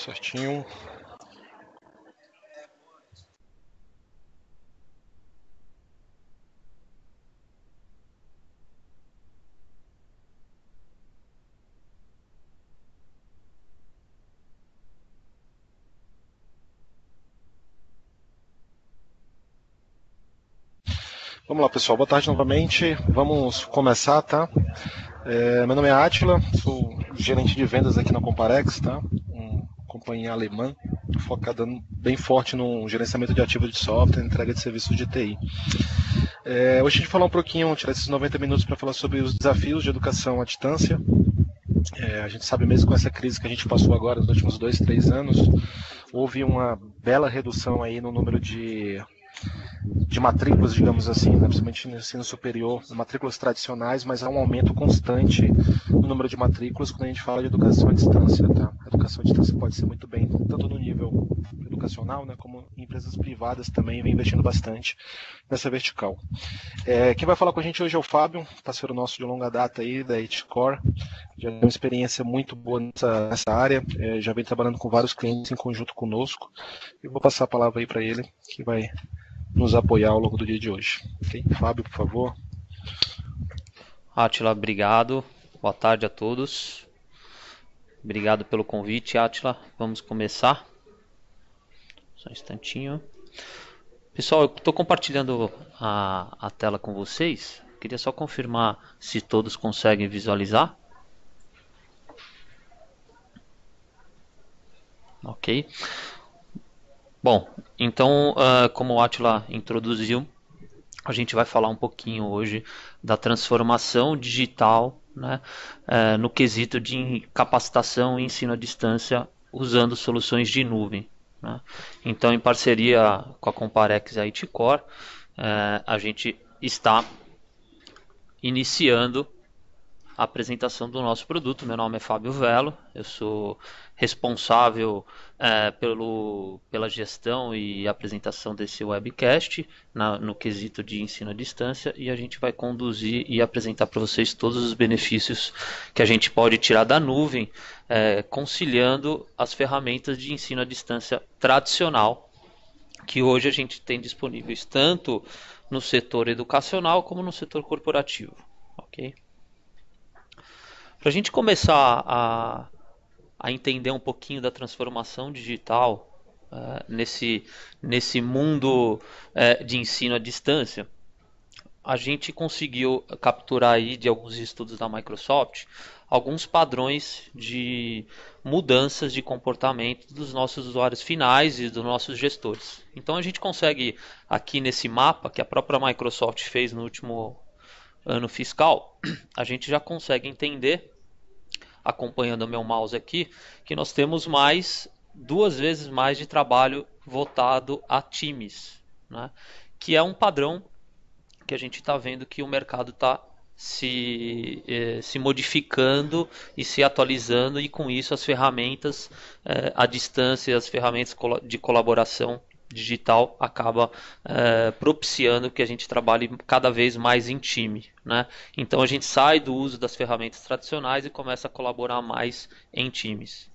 Certinho. Vamos lá, pessoal. Boa tarde novamente. Vamos começar, tá? Meu nome é Átila, sou gerente de vendas aqui na Comparex, tá? Uma companhia alemã focada bem forte no gerenciamento de ativos de software e entrega de serviços de TI. Hoje a gente vai falar um pouquinho, tirar esses 90 minutos para falar sobre os desafios de educação à distância. A gente sabe mesmo com essa crise que a gente passou agora nos últimos 2, 3 anos, houve uma bela redução aí no número de matrículas, digamos assim, né? Principalmente no ensino superior, matrículas tradicionais, mas há um aumento constante no número de matrículas quando a gente fala de educação à distância. Tá? A educação à distância pode ser muito bem, tanto no nível educacional, né, como empresas privadas também vem investindo bastante nessa vertical. Quem vai falar com a gente hoje é o Fábio, parceiro nosso de longa data aí, da HCore, já tem uma experiência muito boa nessa área, já vem trabalhando com vários clientes em conjunto conosco, e vou passar a palavra aí para ele, que vai nos apoiar ao longo do dia de hoje. Okay? Fábio, por favor. Átila, obrigado. Boa tarde a todos. Obrigado pelo convite, Átila. Vamos começar. Só um instantinho. Pessoal, eu estou compartilhando a tela com vocês. Queria só confirmar se todos conseguem visualizar. Ok. Bom, então, como o Átila introduziu, a gente vai falar um pouquinho hoje da transformação digital, né, no quesito de capacitação e ensino à distância usando soluções de nuvem. Né? Então, em parceria com a Comparex e a HCore, a gente está iniciando a apresentação do nosso produto. Meu nome é Fábio Velo, eu sou responsável pela gestão e apresentação desse webcast no quesito de ensino à distância, e a gente vai conduzir e apresentar para vocês todos os benefícios que a gente pode tirar da nuvem, conciliando as ferramentas de ensino à distância tradicional que hoje a gente tem disponíveis tanto no setor educacional como no setor corporativo. Ok? Para a gente começar a entender um pouquinho da transformação digital nesse mundo de ensino à distância, a gente conseguiu capturar aí de alguns estudos da Microsoft alguns padrões de mudanças de comportamento dos nossos usuários finais e dos nossos gestores. Então a gente consegue aqui nesse mapa que a própria Microsoft fez no último ano fiscal, a gente já consegue entender, acompanhando o meu mouse aqui, que nós temos 2 vezes mais de trabalho voltado a times, né? Que é um padrão que a gente está vendo que o mercado está se modificando e se atualizando, e com isso as ferramentas à distância, as ferramentas de colaboração digital acaba propiciando que a gente trabalhe cada vez mais em time, né? Então a gente sai do uso das ferramentas tradicionais e começa a colaborar mais em times.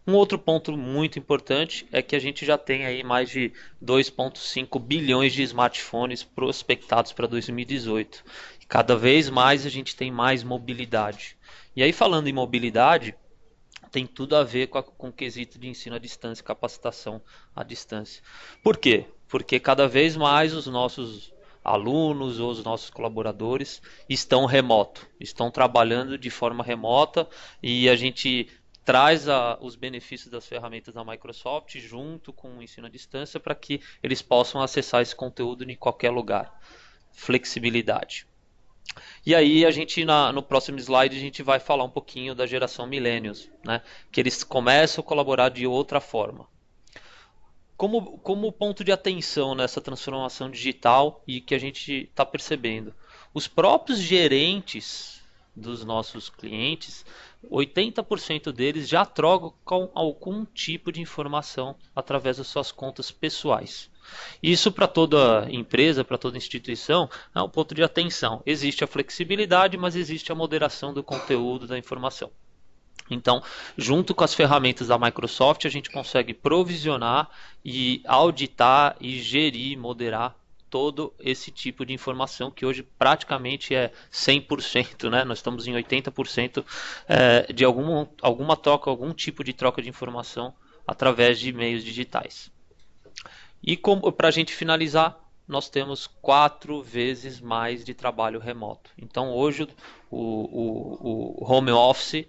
Um outro ponto muito importante é que a gente já tem aí mais de 2,5 bilhões de smartphones prospectados para 2018. Cada vez mais a gente tem mais mobilidade. E aí, falando em mobilidade, tem tudo a ver com o quesito de ensino à distância, capacitação à distância. Por quê? Porque cada vez mais os nossos alunos ou os nossos colaboradores estão remoto, estão trabalhando de forma remota, e a gente traz os benefícios das ferramentas da Microsoft junto com o ensino à distância para que eles possam acessar esse conteúdo em qualquer lugar. Flexibilidade. E aí a gente no próximo slide a gente vai falar um pouquinho da geração Millennials, né? Que eles começam a colaborar de outra forma. Como ponto de atenção nessa transformação digital e que a gente está percebendo, os próprios gerentes dos nossos clientes, 80% deles já trocam algum tipo de informação através das suas contas pessoais. Isso para toda empresa, para toda instituição, é um ponto de atenção. Existe a flexibilidade, mas existe a moderação do conteúdo da informação. Então, junto com as ferramentas da Microsoft, a gente consegue provisionar e auditar e gerir, moderar todo esse tipo de informação que hoje praticamente é 100%, né? Nós estamos em 80% de alguma troca, algum tipo de troca de informação através de meios digitais. E para a gente finalizar, nós temos 4 vezes mais de trabalho remoto. Então hoje o home office,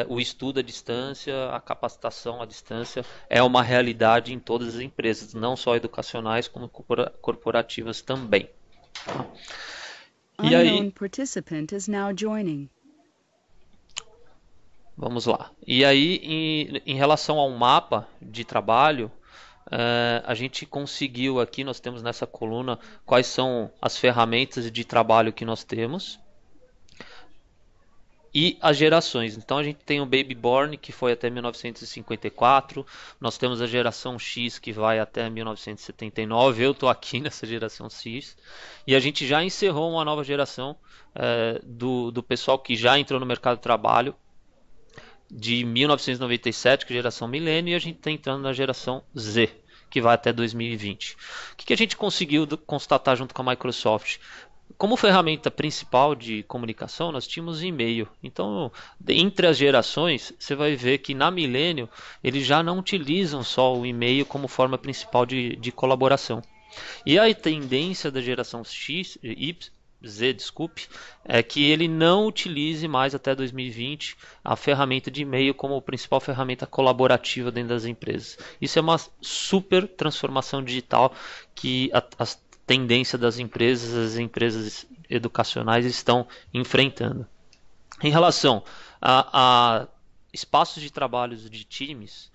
o estudo à distância, a capacitação à distância é uma realidade em todas as empresas, não só educacionais como corporativas também. E aí, vamos lá. E aí, em relação ao mapa de trabalho, a gente conseguiu aqui, nós temos nessa coluna quais são as ferramentas de trabalho que nós temos e as gerações. Então a gente tem o Baby Born, que foi até 1954, nós temos a geração X, que vai até 1979, eu estou aqui nessa geração X, e a gente já encerrou uma nova geração do pessoal que já entrou no mercado de trabalho, de 1997, que é a geração milênio, e a gente está entrando na geração Z, que vai até 2020. O que a gente conseguiu constatar junto com a Microsoft? Como ferramenta principal de comunicação, nós tínhamos e-mail. Então, entre as gerações, você vai ver que na milênio, eles já não utilizam só o e-mail como forma principal de colaboração. E a tendência da geração Z, desculpe, é que ele não utilize mais até 2020 a ferramenta de e-mail como principal ferramenta colaborativa dentro das empresas. Isso é uma super transformação digital que a tendência das empresas, as empresas educacionais estão enfrentando. Em relação a espaços de trabalho de times,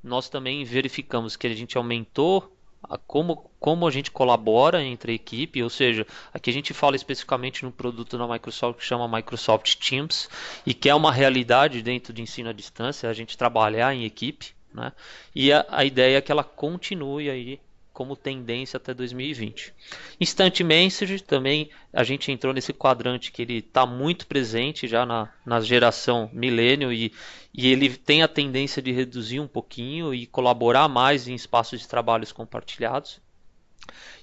nós também verificamos que a gente aumentou como a gente colabora entre a equipe, ou seja, aqui a gente fala especificamente no produto da Microsoft que chama Microsoft Teams e que é uma realidade dentro de ensino à distância, a gente trabalhar em equipe, né? E a ideia é que ela continue aí como tendência até 2020. Instant Message também, a gente entrou nesse quadrante que ele está muito presente já na geração milênio e ele tem a tendência de reduzir um pouquinho e colaborar mais em espaços de trabalhos compartilhados.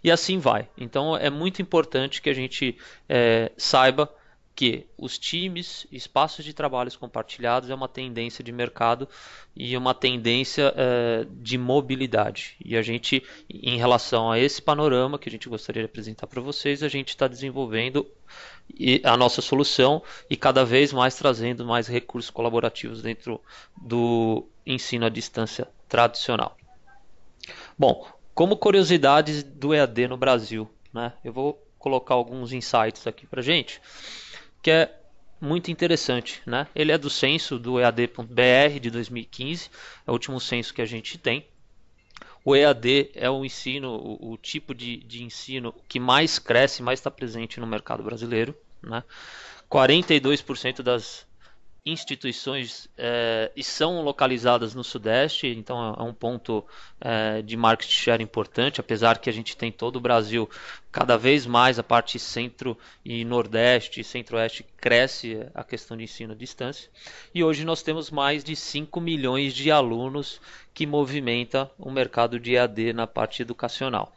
E assim vai. Então é muito importante que a gente saiba que os times, espaços de trabalhos compartilhados é uma tendência de mercado e uma tendência de mobilidade. E a gente, em relação a esse panorama que a gente gostaria de apresentar para vocês, a gente está desenvolvendo a nossa solução e cada vez mais trazendo mais recursos colaborativos dentro do ensino à distância tradicional. Bom, como curiosidades do EAD no Brasil, né? Eu vou colocar alguns insights aqui para gente, que é muito interessante, né? Ele é do censo do EAD.br de 2015, é o último censo que a gente tem. O EAD é o ensino, o tipo de ensino que mais cresce, mais está presente no mercado brasileiro, né? 42% das instituições são localizadas no Sudeste, então é um ponto de market share importante, apesar que a gente tem todo o Brasil, cada vez mais a parte centro e nordeste e centro-oeste cresce a questão de ensino à distância, e hoje nós temos mais de 5 milhões de alunos que movimenta o mercado de EAD na parte educacional.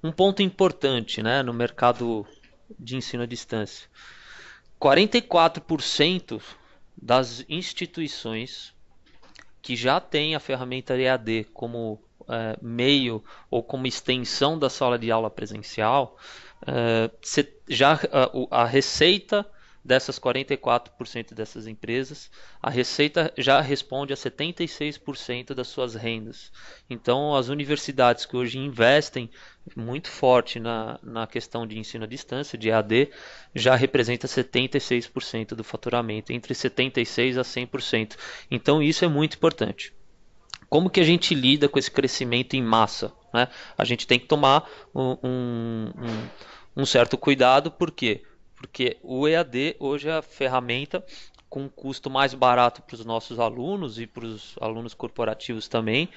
Um ponto importante, né, no mercado de ensino à distância: 44% das instituições que já têm a ferramenta EAD como meio ou como extensão da sala de aula presencial, a receita dessas 44% dessas empresas, a receita já responde a 76% das suas rendas. Então, as universidades que hoje investem muito forte na questão de ensino à distância, de EAD, já representa 76% do faturamento, entre 76% a 100%. Então, isso é muito importante. Como que a gente lida com esse crescimento em massa, né? A gente tem que tomar um certo cuidado, por quê? Porque o EAD hoje é a ferramenta com um custo mais barato para os nossos alunos e para os alunos corporativos também,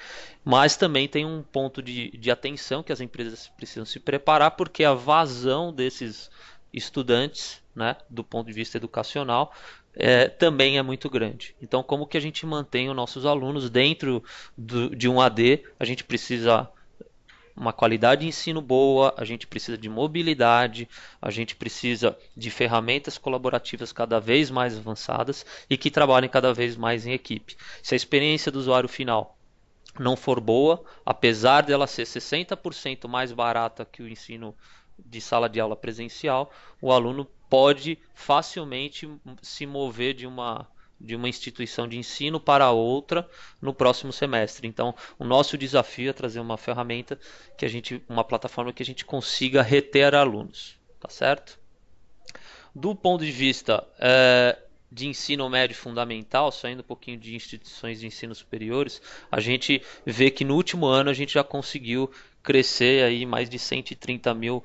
mas também tem um ponto de atenção que as empresas precisam se preparar, porque a vazão desses estudantes, né, do ponto de vista educacional, também é muito grande. Então, como que a gente mantém os nossos alunos dentro de um AD? A gente precisa uma qualidade de ensino boa, a gente precisa de mobilidade, a gente precisa de ferramentas colaborativas cada vez mais avançadas e que trabalhem cada vez mais em equipe. Se a experiência do usuário final não for boa, apesar dela ser 60% mais barata que o ensino de sala de aula presencial, o aluno pode facilmente se mover de uma instituição de ensino para outra no próximo semestre. Então, o nosso desafio é trazer uma ferramenta uma plataforma que a gente consiga reter alunos, tá certo? Do ponto de vista de ensino médio fundamental, saindo um pouquinho de instituições de ensino superiores, a gente vê que no último ano a gente já conseguiu crescer aí mais de 130 mil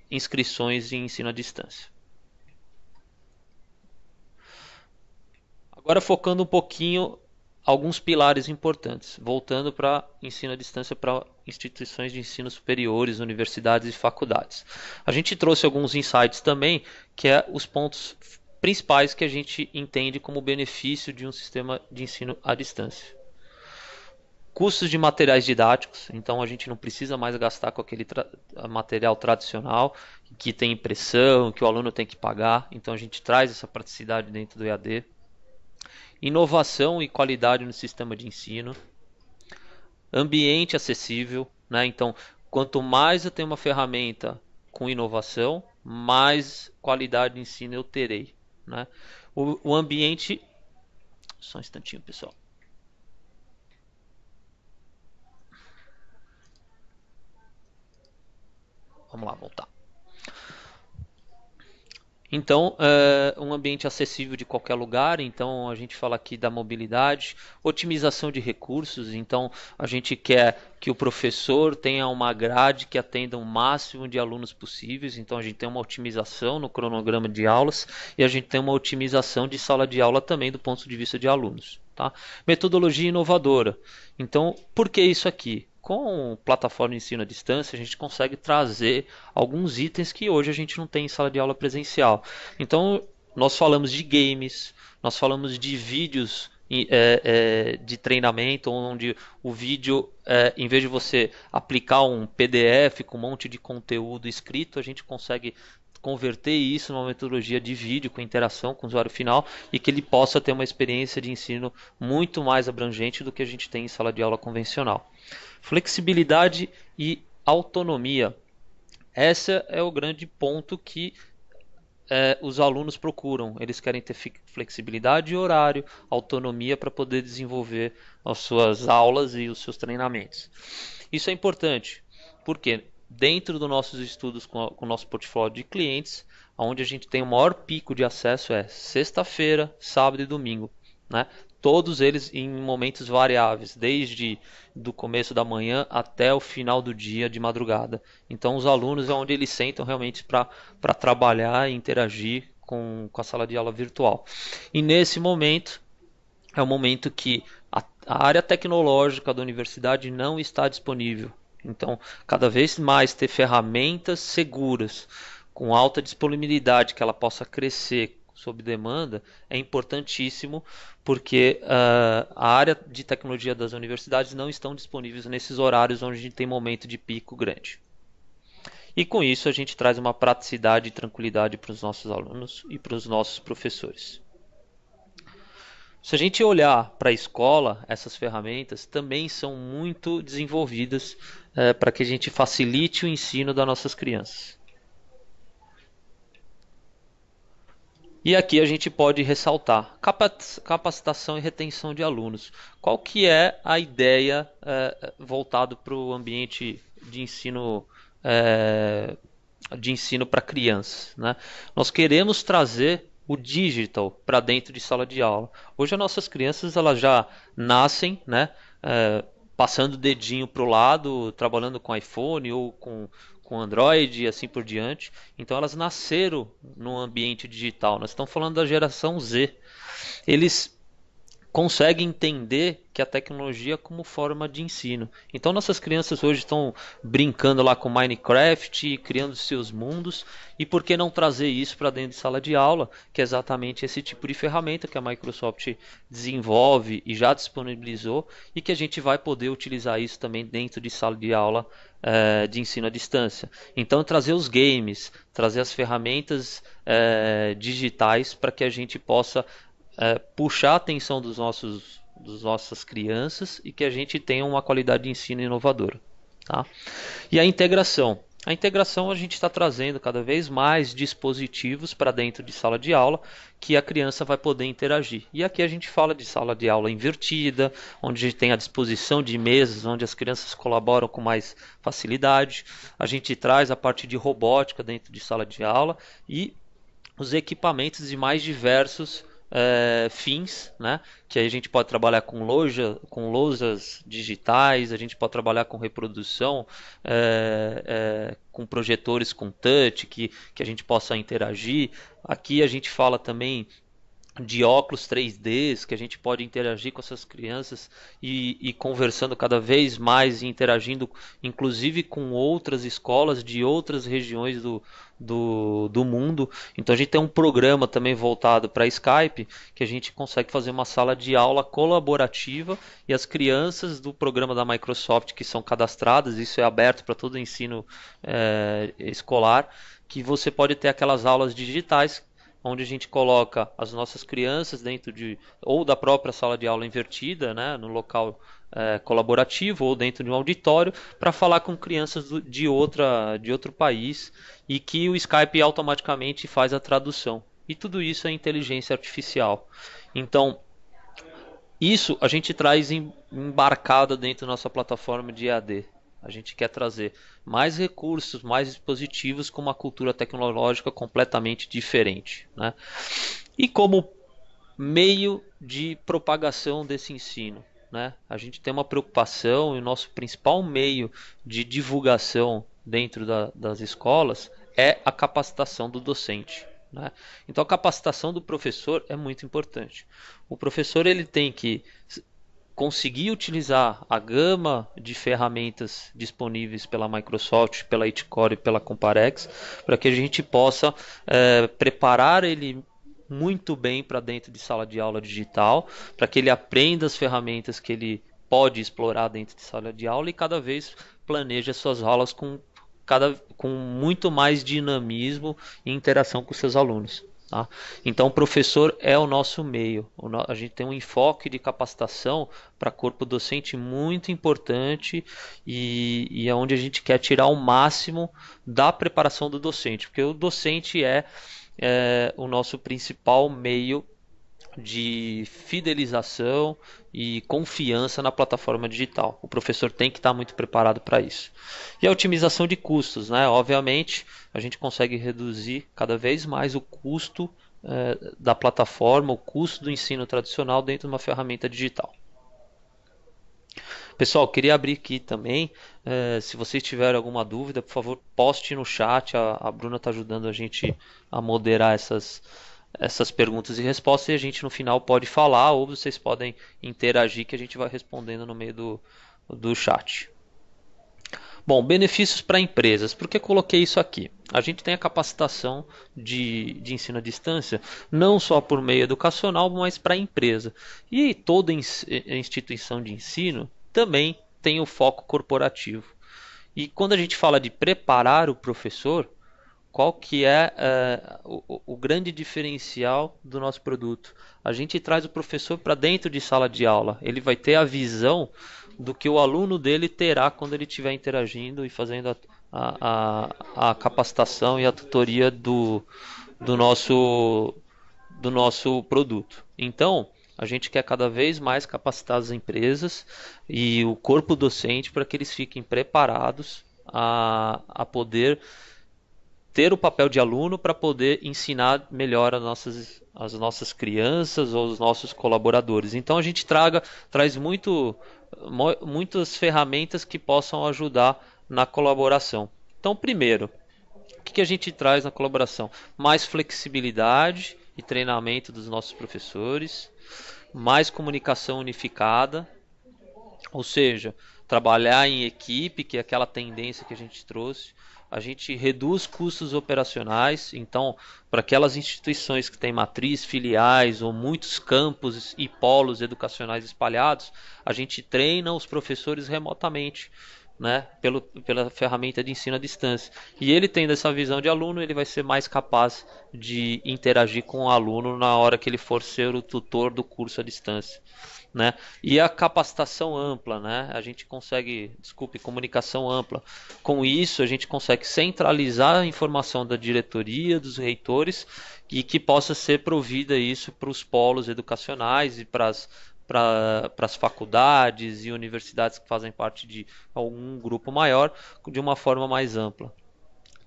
inscrições em ensino à distância. Agora focando um pouquinho alguns pilares importantes, voltando para ensino à distância para instituições de ensino superiores, universidades e faculdades. A gente trouxe alguns insights também, que é os pontos principais que a gente entende como benefício de um sistema de ensino à distância. Custos de materiais didáticos, então a gente não precisa mais gastar com aquele material tradicional que tem impressão, que o aluno tem que pagar, então a gente traz essa praticidade dentro do EAD. Inovação e qualidade no sistema de ensino, ambiente acessível, né? Então, quanto mais eu tenho uma ferramenta com inovação, mais qualidade de ensino eu terei, né? O ambiente, só um instantinho, pessoal. Vamos lá, voltar. Então, um ambiente acessível de qualquer lugar, então a gente fala aqui da mobilidade, otimização de recursos, então a gente quer que o professor tenha uma grade que atenda o máximo de alunos possíveis, então a gente tem uma otimização no cronograma de aulas e a gente tem uma otimização de sala de aula também do ponto de vista de alunos. Tá? Metodologia inovadora, então por que isso aqui? Com plataforma de ensino à distância, a gente consegue trazer alguns itens que hoje a gente não tem em sala de aula presencial. Então, nós falamos de games, nós falamos de vídeos de treinamento, onde o vídeo, em vez de você aplicar um PDF com um monte de conteúdo escrito, a gente consegue converter isso numa metodologia de vídeo com interação com o usuário final e que ele possa ter uma experiência de ensino muito mais abrangente do que a gente tem em sala de aula convencional. Flexibilidade e autonomia. Esse é o grande ponto que os alunos procuram. Eles querem ter flexibilidade de horário, autonomia para poder desenvolver as suas aulas e os seus treinamentos. Isso é importante, porque dentro dos nossos estudos com o nosso portfólio de clientes, onde a gente tem o maior pico de acesso é sexta-feira, sábado e domingo, né? Todos eles em momentos variáveis, desde do começo da manhã até o final do dia de madrugada. Então os alunos é onde eles sentam realmente para trabalhar e interagir com a sala de aula virtual. E nesse momento é o momento que a área tecnológica da universidade não está disponível. Então, cada vez mais ter ferramentas seguras, com alta disponibilidade, que ela possa crescer sob demanda, é importantíssimo, porque a área de tecnologia das universidades não estão disponíveis nesses horários onde a gente tem momento de pico grande. E com isso a gente traz uma praticidade e tranquilidade para os nossos alunos e para os nossos professores. Se a gente olhar para a escola, essas ferramentas também são muito desenvolvidas para que a gente facilite o ensino das nossas crianças. E aqui a gente pode ressaltar capacitação e retenção de alunos. Qual que é a ideia voltado para o ambiente de ensino para crianças, né? Nós queremos trazer o digital para dentro de sala de aula. Hoje as nossas crianças elas já nascem, né, passando o dedinho para o lado, trabalhando com iPhone ou com Android e assim por diante. Então elas nasceram no ambiente digital. Nós estamos falando da geração Z. Eles consegue entender que a tecnologia é como forma de ensino. Então nossas crianças hoje estão brincando lá com Minecraft, criando seus mundos, e por que não trazer isso para dentro de sala de aula, que é exatamente esse tipo de ferramenta que a Microsoft desenvolve e já disponibilizou, e que a gente vai poder utilizar isso também dentro de sala de aula de ensino à distância. Então trazer os games, trazer as ferramentas digitais para que a gente possa puxar a atenção dos nossas crianças e que a gente tenha uma qualidade de ensino inovadora. Tá? E a integração. A integração a gente está trazendo cada vez mais dispositivos para dentro de sala de aula que a criança vai poder interagir. E aqui a gente fala de sala de aula invertida, onde a gente tem a disposição de mesas, onde as crianças colaboram com mais facilidade. A gente traz a parte de robótica dentro de sala de aula e os equipamentos de mais diversos fins, né? Que aí a gente pode trabalhar com lousas digitais, a gente pode trabalhar com reprodução, com projetores com touch, que a gente possa interagir. Aqui a gente fala também de óculos 3Ds, que a gente pode interagir com essas crianças e conversando cada vez mais e interagindo inclusive com outras escolas de outras regiões do mundo. Então a gente tem um programa também voltado para Skype, que a gente consegue fazer uma sala de aula colaborativa e as crianças do programa da Microsoft que são cadastradas, isso é aberto para todo o ensino escolar, que você pode ter aquelas aulas digitais onde a gente coloca as nossas crianças dentro ou da própria sala de aula invertida, né, no local colaborativo ou dentro de um auditório para falar com crianças de outro país e que o Skype automaticamente faz a tradução. E tudo isso é inteligência artificial. Então, isso a gente traz embarcado dentro da nossa plataforma de EAD. A gente quer trazer mais recursos, mais dispositivos com uma cultura tecnológica completamente diferente, né? E como meio de propagação desse ensino, né? A gente tem uma preocupação e o nosso principal meio de divulgação dentro das escolas é a capacitação do docente, né? Então a capacitação do professor é muito importante. O professor ele tem que conseguir utilizar a gama de ferramentas disponíveis pela Microsoft, pela Itcore e pela Comparex, para que a gente possa preparar ele muito bem para dentro de sala de aula digital, para que ele aprenda as ferramentas que ele pode explorar dentro de sala de aula e cada vez planeje as suas aulas com muito mais dinamismo e interação com seus alunos. Tá? Então o professor é o nosso meio. A gente tem um enfoque de capacitação para corpo docente muito importante e é onde a gente quer tirar o máximo da preparação do docente, porque o docente é o nosso principal meio de fidelização e confiança na plataforma digital. O professor tem que estar muito preparado para isso. E a otimização de custos, né? Obviamente, a gente consegue reduzir cada vez mais o custo da plataforma, o custo do ensino tradicional dentro de uma ferramenta digital. Pessoal, queria abrir aqui também, se vocês tiverem alguma dúvida, por favor, poste no chat, a Bruna está ajudando a gente a moderar essas perguntas e respostas e a gente no final pode falar ou vocês podem interagir que a gente vai respondendo no meio do chat. Bom, benefícios para empresas. Por que coloquei isso aqui? A gente tem a capacitação de ensino à distância, não só por meio educacional, mas para a empresa. E toda instituição de ensino também tem o foco corporativo. E quando a gente fala de preparar o professor, qual que é o grande diferencial do nosso produto? A gente traz o professor para dentro de sala de aula. Ele vai ter a visão do que o aluno dele terá quando ele estiver interagindo e fazendo a capacitação e a tutoria do nosso produto. Então, a gente quer cada vez mais capacitar as empresas e o corpo docente para que eles fiquem preparados a poder ter o papel de aluno para poder ensinar melhor as nossas crianças ou os nossos colaboradores. Então a gente traz muitas ferramentas que possam ajudar na colaboração. Então, primeiro, o que a gente traz na colaboração? Mais flexibilidade e treinamento dos nossos professores, mais comunicação unificada, ou seja, trabalhar em equipe, que é aquela tendência que a gente trouxe. A gente reduz custos operacionais, então, para aquelas instituições que têm matriz, filiais ou muitos campos e polos educacionais espalhados, a gente treina os professores remotamente, né, pela ferramenta de ensino à distância. E ele tendo essa visão de aluno, ele vai ser mais capaz de interagir com o aluno na hora que ele for ser o tutor do curso à distância. Né? E a capacitação ampla, né? A gente consegue, comunicação ampla. Com isso, a gente consegue centralizar a informação da diretoria, dos reitores, e que possa ser provida isso para os polos educacionais e para as faculdades e universidades que fazem parte de algum grupo maior, de uma forma mais ampla.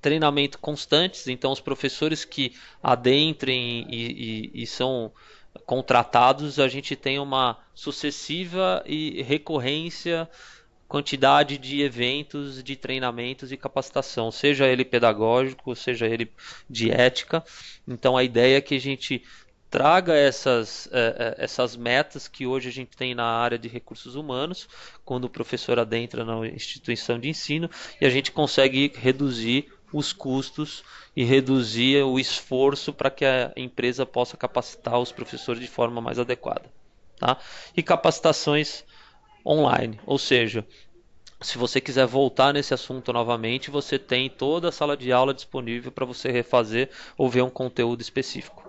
Treinamento constantes, então os professores que adentrem e são contratados, a gente tem uma sucessiva e recorrência quantidade de eventos, de treinamentos e capacitação, seja ele pedagógico, seja ele de ética. Então a ideia é que a gente traga essas metas que hoje a gente tem na área de recursos humanos, quando o professor adentra na instituição de ensino, e a gente consegue reduzir os custos e reduzir o esforço para que a empresa possa capacitar os professores de forma mais adequada. Tá? E capacitações online, ou seja, se você quiser voltar nesse assunto novamente, você tem toda a sala de aula disponível para você refazer ou ver um conteúdo específico.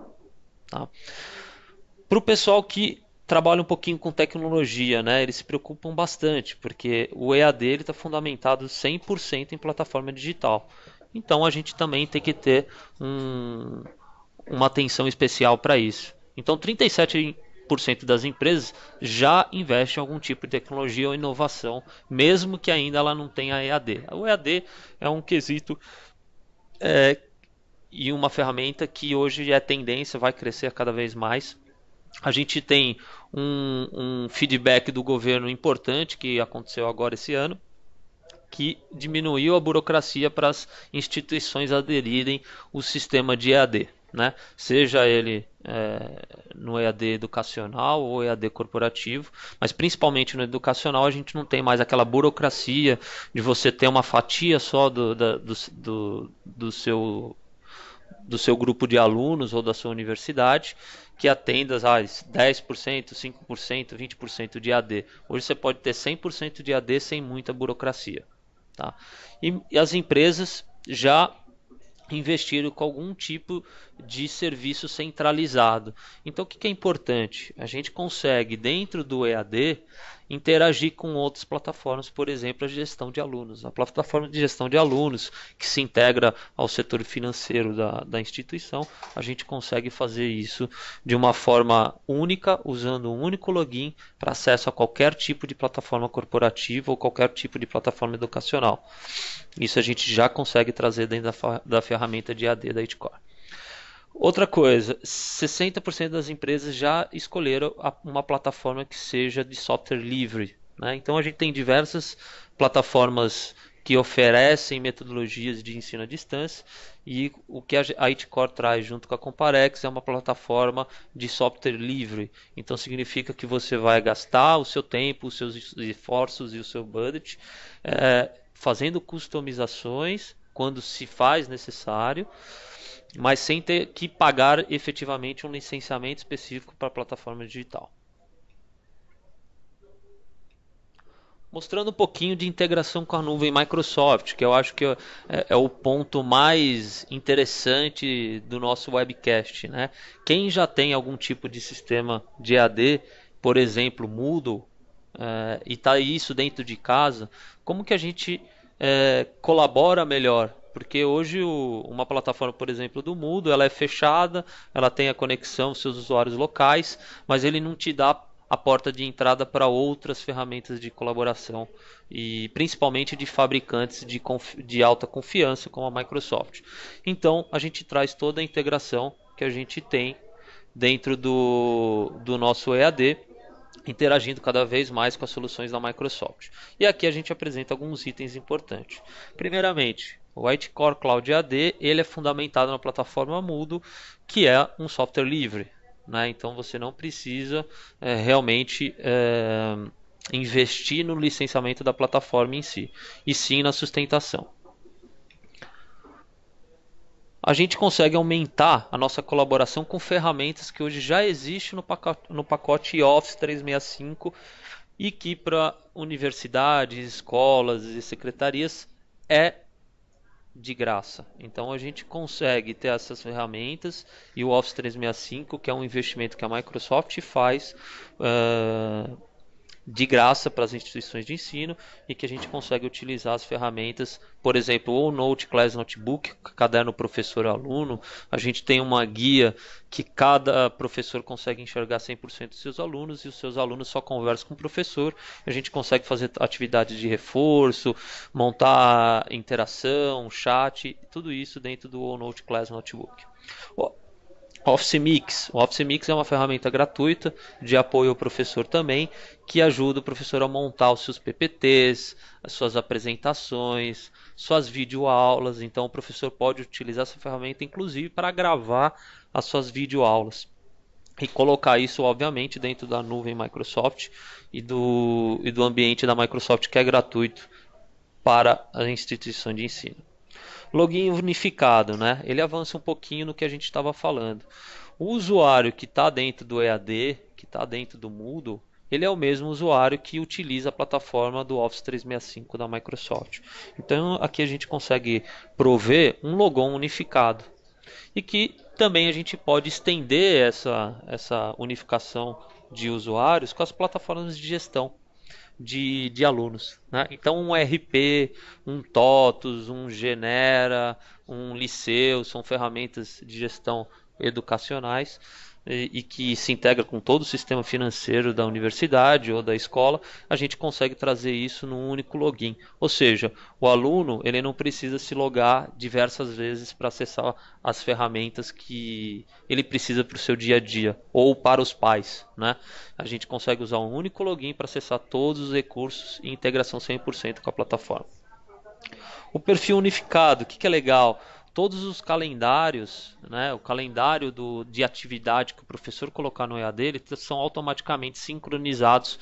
Tá? Para o pessoal que trabalha um pouquinho com tecnologia, né, eles se preocupam bastante, porque o EAD está fundamentado 100% em plataforma digital. Então a gente também tem que ter uma atenção especial para isso. Então 37% das empresas já investem em algum tipo de tecnologia ou inovação, mesmo que ainda ela não tenha EAD. O EAD é um quesito e uma ferramenta que hoje é tendência, vai crescer cada vez mais. A gente tem um feedback do governo importante que aconteceu agora esse ano, que diminuiu a burocracia para as instituições aderirem ao sistema de EAD, né? Seja ele no EAD educacional ou EAD corporativo, mas principalmente no educacional a gente não tem mais aquela burocracia de você ter uma fatia só do seu grupo de alunos ou da sua universidade que atenda a 10%, 5%, 20% de EAD. Hoje você pode ter 100% de EAD sem muita burocracia. Tá? E as empresas já investiram com algum tipo de serviço centralizado. Então o que é importante? A gente consegue dentro do EAD interagir com outras plataformas, por exemplo, a gestão de alunos. A plataforma de gestão de alunos que se integra ao setor financeiro da instituição, a gente consegue fazer isso de uma forma única, usando um único login para acesso a qualquer tipo de plataforma corporativa ou qualquer tipo de plataforma educacional. Isso a gente já consegue trazer dentro da ferramenta de EAD da Itcore. Outra coisa, 60% das empresas já escolheram uma plataforma que seja de software livre, né? Então a gente tem diversas plataformas que oferecem metodologias de ensino à distância e o que a Itcore traz junto com a Comparex é uma plataforma de software livre. Então significa que você vai gastar o seu tempo, os seus esforços e o seu budget fazendo customizações quando se faz necessário, mas sem ter que pagar efetivamente um licenciamento específico para a plataforma digital. Mostrando um pouquinho de integração com a nuvem Microsoft, que eu acho que é o ponto mais interessante do nosso webcast, né? Quem já tem algum tipo de sistema de EAD, por exemplo, Moodle, e está isso dentro de casa, como que a gente colabora melhor? Porque hoje uma plataforma, por exemplo, do Moodle, ela é fechada, ela tem a conexão aos seus usuários locais, mas ele não te dá a porta de entrada para outras ferramentas de colaboração e principalmente de fabricantes de alta confiança como a Microsoft. Então a gente traz toda a integração que a gente tem dentro do nosso EAD, interagindo cada vez mais com as soluções da Microsoft. E aqui a gente apresenta alguns itens importantes. Primeiramente, o Itcore Cloud EAD ele é fundamentado na plataforma Moodle, que é um software livre. né? Então você não precisa realmente investir no licenciamento da plataforma em si, e sim na sustentação. A gente consegue aumentar a nossa colaboração com ferramentas que hoje já existem no pacote Office 365 e que para universidades, escolas e secretarias é de graça. Então a gente consegue ter essas ferramentas e o Office 365, que é um investimento que a Microsoft faz de graça para as instituições de ensino, e que a gente consegue utilizar as ferramentas, por exemplo, o Note Class Notebook, caderno professor-aluno. A gente tem uma guia que cada professor consegue enxergar 100% dos seus alunos, e os seus alunos só conversam com o professor. A gente consegue fazer atividades de reforço, montar interação, chat, tudo isso dentro do Note Class Notebook. Office Mix. O Office Mix é uma ferramenta gratuita de apoio ao professor também, que ajuda o professor a montar os seus PPTs, as suas apresentações, suas videoaulas. Então o professor pode utilizar essa ferramenta inclusive para gravar as suas videoaulas e colocar isso obviamente dentro da nuvem Microsoft e do ambiente da Microsoft, que é gratuito para a instituição de ensino. Login unificado, né? Ele avança um pouquinho no que a gente estava falando. O usuário que está dentro do EAD, que está dentro do Moodle, ele é o mesmo usuário que utiliza a plataforma do Office 365 da Microsoft. Então aqui a gente consegue prover um logon unificado, e que também a gente pode estender essa unificação de usuários com as plataformas de gestão de alunos, né? Então um RP, um TOTUS, um Genera, um Liceu são ferramentas de gestão educacionais e que se integra com todo o sistema financeiro da universidade ou da escola. A gente consegue trazer isso num único login, ou seja, o aluno ele não precisa se logar diversas vezes para acessar as ferramentas que ele precisa para o seu dia a dia, ou para os pais, né? A gente consegue usar um único login para acessar todos os recursos e integração 100% com a plataforma. O perfil unificado, o que é legal? Todos os calendários, né, o calendário de atividade que o professor colocar no EAD dele são automaticamente sincronizados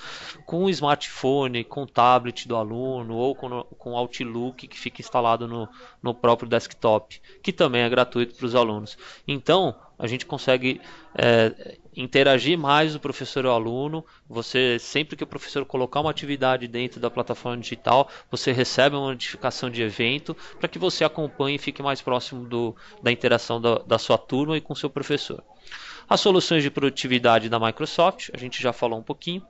com o smartphone, com o tablet do aluno ou com o Outlook que fica instalado no próprio desktop, que também é gratuito para os alunos. Então, a gente consegue interagir mais o professor e o aluno. Você, sempre que o professor colocar uma atividade dentro da plataforma digital, você recebe uma notificação de evento para que você acompanhe e fique mais próximo da interação da sua turma e com o seu professor. As soluções de produtividade da Microsoft, a gente já falou um pouquinho.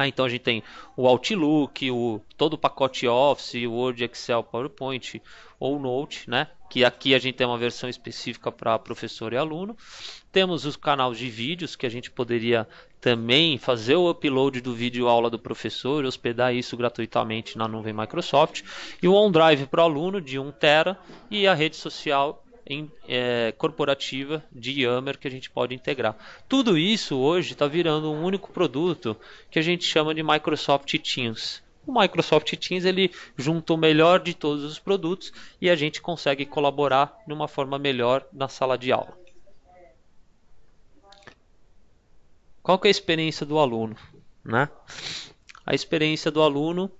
Então a gente tem o Outlook, todo o pacote Office, Word, Excel, PowerPoint ou Note, né? Que aqui a gente tem uma versão específica para professor e aluno. Temos os canais de vídeos, que a gente poderia também fazer o upload do vídeo aula do professor e hospedar isso gratuitamente na nuvem Microsoft. E o OneDrive para o aluno de 1 TB e a rede social corporativa de Yammer que a gente pode integrar. Tudo isso hoje está virando um único produto que a gente chama de Microsoft Teams. O Microsoft Teams ele junta o melhor de todos os produtos e a gente consegue colaborar de uma forma melhor na sala de aula. Qual que é a experiência do aluno, né? A experiência do aluno,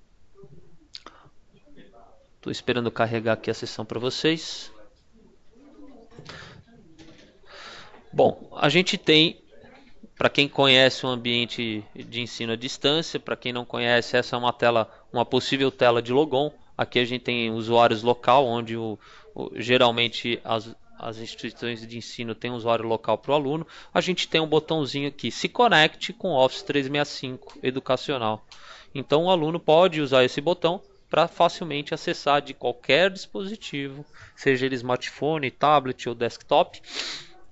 estou esperando carregar aqui a sessão para vocês. Bom, a gente tem, para quem conhece o ambiente de ensino à distância, para quem não conhece, essa é uma possível tela de logon. Aqui a gente tem usuários local, onde geralmente as instituições de ensino têm um usuário local para o aluno. A gente tem um botãozinho aqui, se conecte com Office 365 educacional. Então o aluno pode usar esse botão para facilmente acessar de qualquer dispositivo, seja ele smartphone, tablet ou desktop,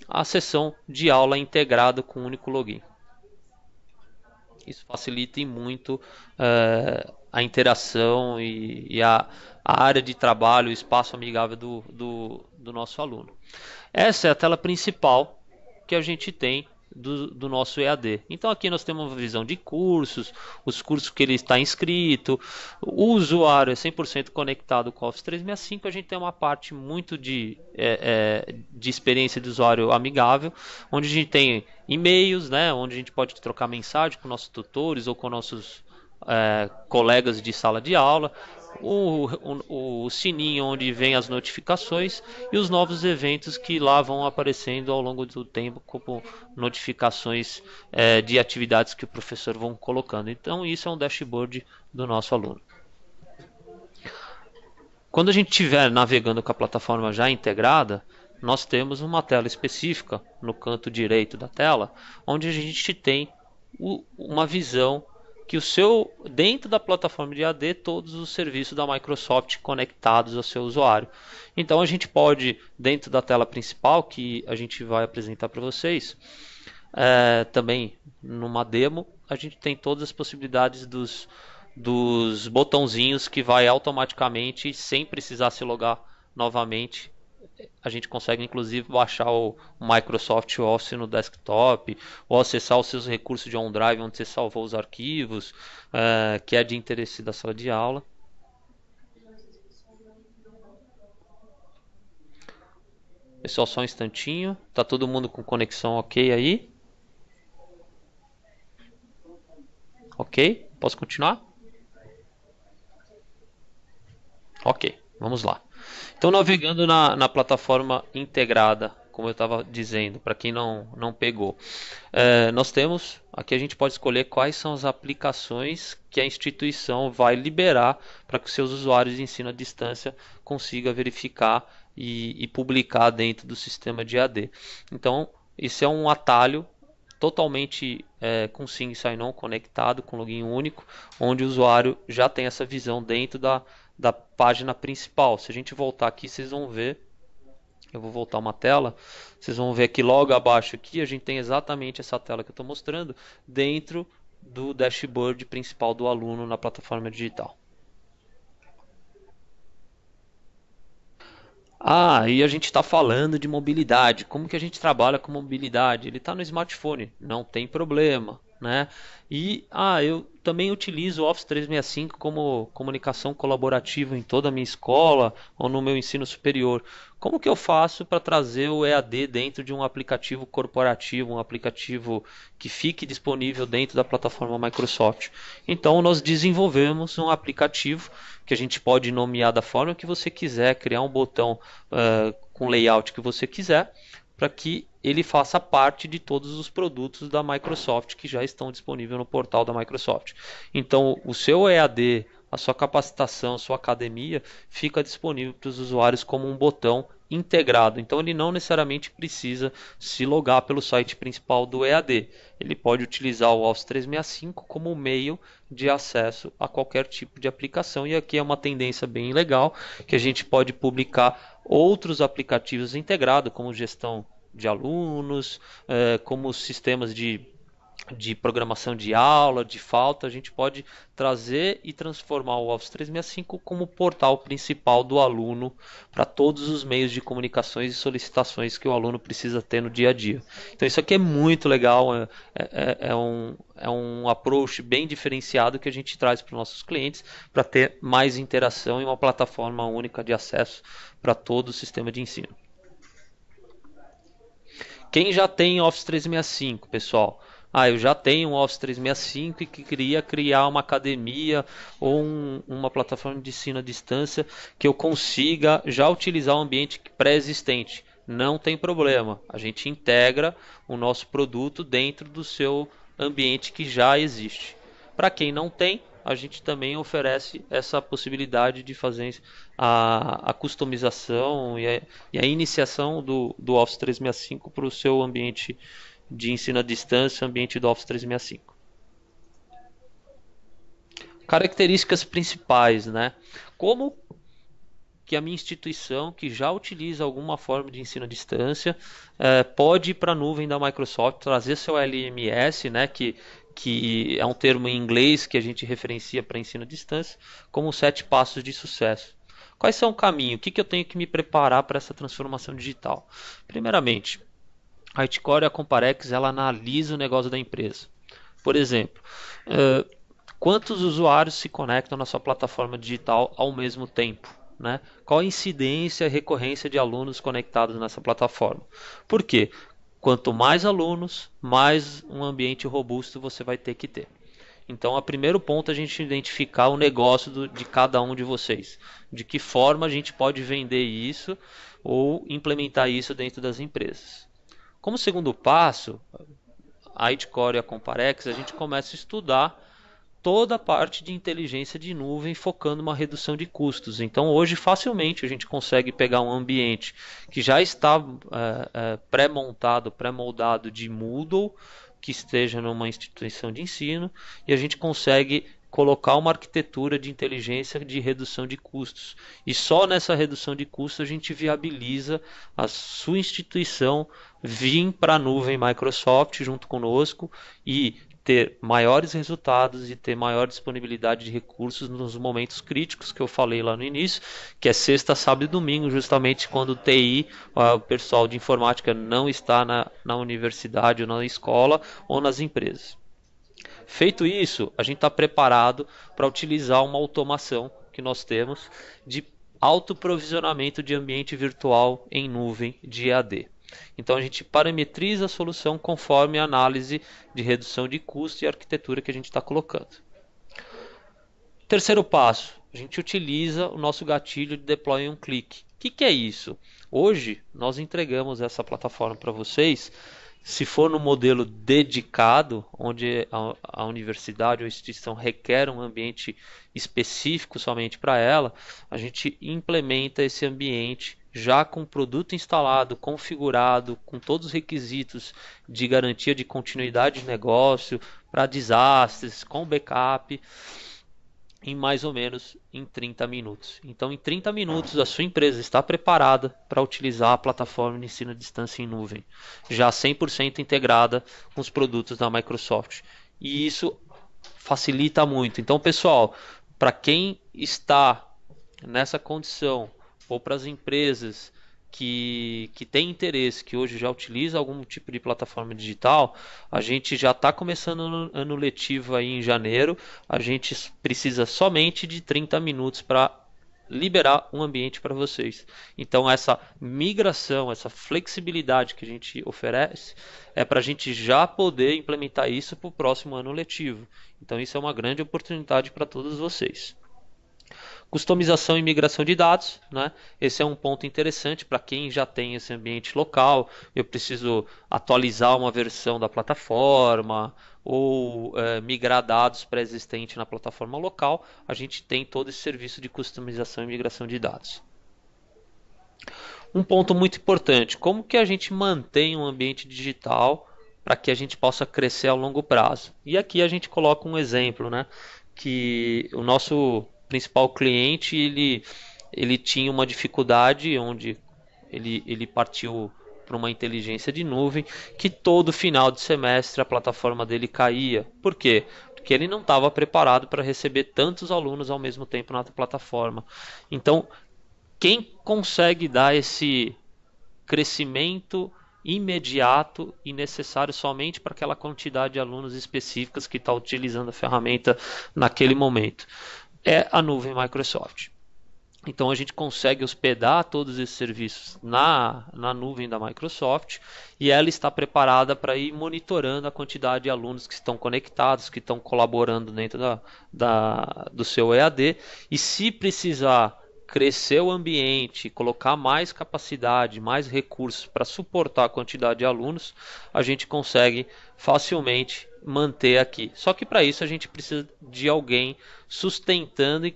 a sessão de aula integrada com um único login. Isso facilita muito a interação e a área de trabalho, o espaço amigável do nosso aluno. Essa é a tela principal que a gente tem do nosso EAD. Então aqui nós temos uma visão de cursos, os cursos que ele está inscrito, o usuário é 100% conectado com o Office 365, a gente tem uma parte muito de experiência de usuário amigável, onde a gente tem e-mails, né, onde a gente pode trocar mensagem com nossos tutores ou com nossos colegas de sala de aula, o sininho onde vem as notificações e os novos eventos que lá vão aparecendo ao longo do tempo como notificações de atividades que o professor vão colocando. Então isso é um dashboard do nosso aluno. Quando a gente estiver navegando com a plataforma já integrada, nós temos uma tela específica no canto direito da tela, onde a gente tem uma visão que dentro da plataforma de EAD, todos os serviços da Microsoft conectados ao seu usuário. Então a gente pode, dentro da tela principal, que a gente vai apresentar para vocês, também numa demo, a gente tem todas as possibilidades dos botãozinhos que vai automaticamente, sem precisar se logar novamente. A gente consegue inclusive baixar o Microsoft Office no desktop ou acessar os seus recursos de OneDrive onde você salvou os arquivos, que é de interesse da sala de aula. Pessoal, só um instantinho. Tá todo mundo com conexão ok aí? Ok? Posso continuar? Ok, vamos lá. Então, navegando na plataforma integrada, como eu estava dizendo, para quem não pegou, nós temos, aqui a gente pode escolher quais são as aplicações que a instituição vai liberar para que os seus usuários de ensino à distância consigam verificar e publicar dentro do sistema de EAD. Então, isso é um atalho totalmente com Sing Sign-On conectado, com login único, onde o usuário já tem essa visão dentro da página principal. Se a gente voltar aqui, vocês vão ver, eu vou voltar uma tela, vocês vão ver que logo abaixo aqui a gente tem exatamente essa tela que eu estou mostrando dentro do dashboard principal do aluno na plataforma digital. E a gente está falando de mobilidade. Como que a gente trabalha com mobilidade? Ele está no smartphone, não tem problema, né? Eu também utilizo o Office 365 como comunicação colaborativa em toda a minha escola ou no meu ensino superior. Como que eu faço para trazer o EAD dentro de um aplicativo corporativo, um aplicativo que fique disponível dentro da plataforma Microsoft? Então nós desenvolvemos um aplicativo que a gente pode nomear da forma que você quiser, criar um botão com layout que você quiser, para que ele faça parte de todos os produtos da Microsoft que já estão disponíveis no portal da Microsoft. Então, o seu EAD, a sua capacitação, a sua academia, fica disponível para os usuários como um botão integrado. Então, ele não necessariamente precisa se logar pelo site principal do EAD. Ele pode utilizar o Office 365 como meio de acesso a qualquer tipo de aplicação. E aqui é uma tendência bem legal, que a gente pode publicar outros aplicativos integrados, como gestão de alunos, como sistemas de programação de aula, de falta. A gente pode trazer e transformar o Office 365 como portal principal do aluno para todos os meios de comunicações e solicitações que o aluno precisa ter no dia a dia. Então isso aqui é muito legal, é um approach bem diferenciado que a gente traz para os nossos clientes para ter mais interação e uma plataforma única de acesso para todo o sistema de ensino. Quem já tem Office 365, pessoal? Eu já tenho um Office 365 e que queria criar uma academia ou uma plataforma de ensino à distância que eu consiga já utilizar um ambiente pré-existente. Não tem problema, a gente integra o nosso produto dentro do seu ambiente que já existe. Para quem não tem, a gente também oferece essa possibilidade de fazer a customização e a iniciação do Office 365 para o seu ambiente de ensino à distância, ambiente do Office 365. Características principais, né? Como que a minha instituição, que já utiliza alguma forma de ensino à distância, pode ir para a nuvem da Microsoft, trazer seu LMS, né, que é um termo em inglês que a gente referencia para ensino à distância, como 7 passos de sucesso. Quais são o caminho? O que eu tenho que me preparar para essa transformação digital? Primeiramente, A Itcore e a Comparex ela analisa o negócio da empresa. Por exemplo, quantos usuários se conectam na sua plataforma digital ao mesmo tempo? Né? Qual a incidência e recorrência de alunos conectados nessa plataforma? Por quê? Quanto mais alunos, mais um ambiente robusto você vai ter que ter. Então, o primeiro ponto é a gente identificar o negócio de cada um de vocês. De que forma a gente pode vender isso ou implementar isso dentro das empresas. Como segundo passo, a Itcore e a Comparex, a gente começa a estudar toda a parte de inteligência de nuvem focando uma redução de custos. Então hoje facilmente a gente consegue pegar um ambiente que já está pré-montado, pré-moldado de Moodle, que esteja numa instituição de ensino, e a gente consegue colocar uma arquitetura de inteligência de redução de custos. E só nessa redução de custos a gente viabiliza a sua instituição vir para a nuvem Microsoft junto conosco e ter maiores resultados e ter maior disponibilidade de recursos nos momentos críticos que eu falei lá no início, que é sexta, sábado e domingo, justamente quando o TI, o pessoal de informática não está na universidade ou na escola ou nas empresas. Feito isso, a gente está preparado para utilizar uma automação que nós temos de autoprovisionamento de ambiente virtual em nuvem de EAD. Então a gente parametriza a solução conforme a análise de redução de custo e arquitetura que a gente está colocando. Terceiro passo, a gente utiliza o nosso gatilho de deploy em um clique. O que é isso? Hoje nós entregamos essa plataforma para vocês. Se for no modelo dedicado, onde a universidade ou a instituição requer um ambiente específico somente para ela, a gente implementa esse ambiente já com o produto instalado, configurado, com todos os requisitos de garantia de continuidade de negócio, para desastres, com backup, em mais ou menos em 30 minutos. Então, em 30 minutos, a sua empresa está preparada para utilizar a plataforma de ensino à distância em nuvem, já 100% integrada com os produtos da Microsoft. E isso facilita muito. Então, pessoal, para quem está nessa condição, ou para as empresas que têm interesse, que hoje já utiliza algum tipo de plataforma digital, a gente já está começando o ano letivo aí em janeiro, a gente precisa somente de 30 minutos para liberar um ambiente para vocês. Então essa migração, essa flexibilidade que a gente oferece é para a gente já poder implementar isso para o próximo ano letivo. Então isso é uma grande oportunidade para todos vocês. Customização e migração de dados, né? Esse é um ponto interessante para quem já tem esse ambiente local. Eu preciso atualizar uma versão da plataforma ou migrar dados pré-existentes na plataforma local. A gente tem todo esse serviço de customização e migração de dados. Um ponto muito importante, como que a gente mantém um ambiente digital para que a gente possa crescer a longo prazo? E aqui a gente coloca um exemplo, né? Que o nosso principal cliente ele tinha uma dificuldade onde ele partiu para uma inteligência de nuvem que todo final de semestre a plataforma dele caía. Por quê? Porque ele não estava preparado para receber tantos alunos ao mesmo tempo na plataforma. Então, quem consegue dar esse crescimento imediato e necessário somente para aquela quantidade de alunos específicas que está utilizando a ferramenta naquele momento? É a nuvem Microsoft. Então a gente consegue hospedar todos esses serviços na nuvem da Microsoft e ela está preparada para ir monitorando a quantidade de alunos que estão conectados, que estão colaborando dentro do seu EAD, e se precisar crescer o ambiente, colocar mais capacidade, mais recursos para suportar a quantidade de alunos, a gente consegue facilmente manter aqui. Só que para isso a gente precisa de alguém sustentando e